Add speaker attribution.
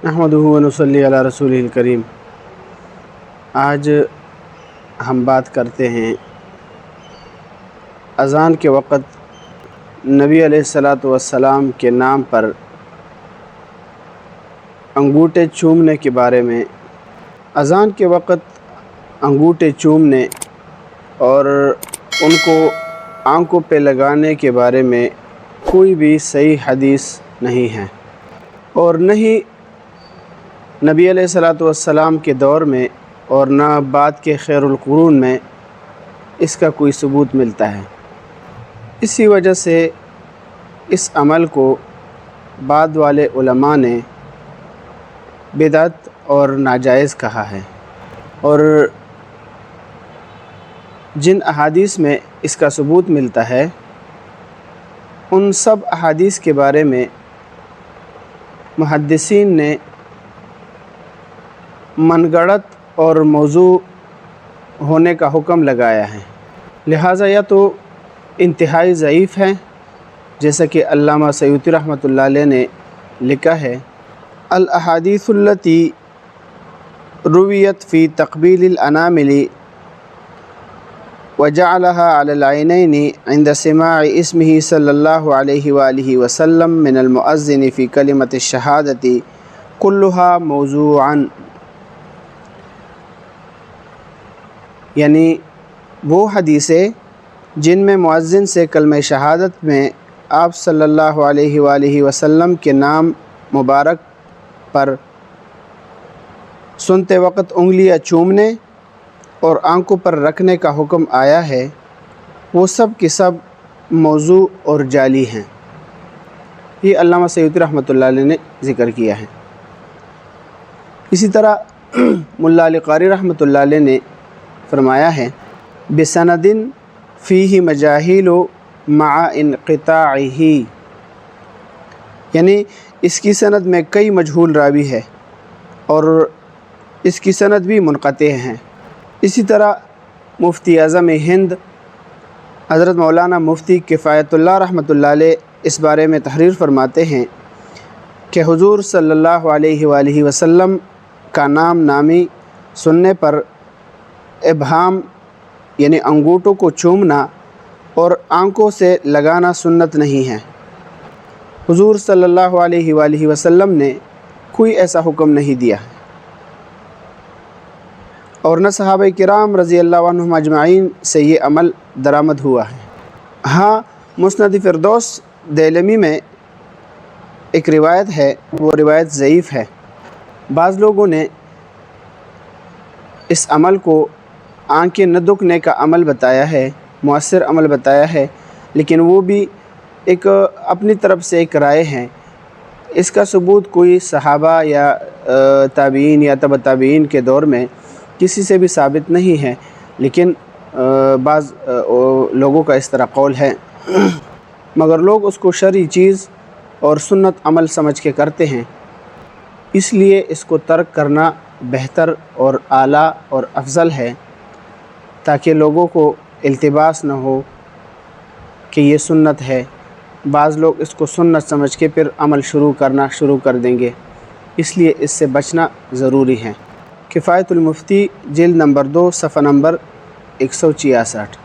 Speaker 1: نحمدہ و نصلی علی رسولہ الکریم۔ آج ہم بات کرتے ہیں اذان کے وقت نبی علیہ الصلاۃ والسلام کے نام پر انگوٹھے چومنے کے بارے میں۔ اذان کے وقت انگوٹھے چومنے اور ان کو آنکھوں پہ لگانے کے بارے میں کوئی بھی صحیح حدیث نہیں ہے، اور نہ ہی نبی علیہ الصلاۃ والسلام کے دور میں اور نہ بعد کے خیر القرون میں اس کا کوئی ثبوت ملتا ہے۔ اسی وجہ سے اس عمل کو بعد والے علماء نے بدعت اور ناجائز کہا ہے، اور جن احادیث میں اس کا ثبوت ملتا ہے ان سب احادیث کے بارے میں محدثین نے من گڑت اور موضوع ہونے کا حکم لگایا ہے، لہٰذا یا تو انتہائی ضعیف ہیں، جیسا کہ علامہ سیوطی رحمۃ اللہ علیہ نے لکھا ہے، الاحادیث التی رویت فی تقبیل الانامل وجعلها علی العینین عند سماع اسمہ صلی اللہ علیہ وآلہ وسلم من المؤذن فی کلمۃ الشہادۃ کلها موضوعا، یعنی وہ حدیثیں جن میں مؤذن سے کلمہ شہادت میں آپ صلی اللہ علیہ وآلہ وسلم کے نام مبارک پر سنتے وقت انگلیاں چومنے اور آنکھوں پر رکھنے کا حکم آیا ہے، وہ سب کی سب موضوع اور جعلی ہیں۔ یہ علامہ سیوطی رحمۃ اللہ علیہ نے ذکر کیا ہے۔ اسی طرح ملا علی قاری رحمۃ اللہ علیہ نے فرمایا ہے، بسند فیہ مجاہیل مع انقطاعہ، یعنی اس کی سند میں کئی مجہول راوی ہے اور اس کی سند بھی منقطع ہیں۔ اسی طرح مفتی اعظم ہند حضرت مولانا مفتی کفایت اللہ رحمۃ اللہ علیہ اس بارے میں تحریر فرماتے ہیں کہ حضور صلی اللہ علیہ وآلہ وسلم کا نام نامی سننے پر ابہام یعنی انگوٹھوں کو چومنا اور آنکھوں سے لگانا سنت نہیں ہے۔ حضور صلی اللہ علیہ وآلہ وسلم نے کوئی ایسا حکم نہیں دیا، اور نہ صحابہ کرام رضی اللہ عنہم اجمعین سے یہ عمل درآمد ہوا ہے۔ ہاں، مسند فردوس دیلمی میں ایک روایت ہے، وہ روایت ضعیف ہے۔ بعض لوگوں نے اس عمل کو آنکھیں نہ دکھنے کا عمل بتایا ہے، مؤثر عمل بتایا ہے، لیکن وہ بھی ایک اپنی طرف سے ایک رائے ہے۔ اس کا ثبوت کوئی صحابہ یا تابعین یا تبع تابعین کے دور میں کسی سے بھی ثابت نہیں ہے، لیکن بعض لوگوں کا اس طرح قول ہے، مگر لوگ اس کو شرعی چیز اور سنت عمل سمجھ کے کرتے ہیں، اس لیے اس کو ترک کرنا بہتر اور اعلیٰ اور افضل ہے، تاکہ لوگوں کو التباس نہ ہو کہ یہ سنت ہے۔ بعض لوگ اس کو سنت سمجھ کے پھر عمل کرنا شروع کر دیں گے، اس لیے اس سے بچنا ضروری ہے۔ کفایت المفتی جلد نمبر 2 صفحہ نمبر 166۔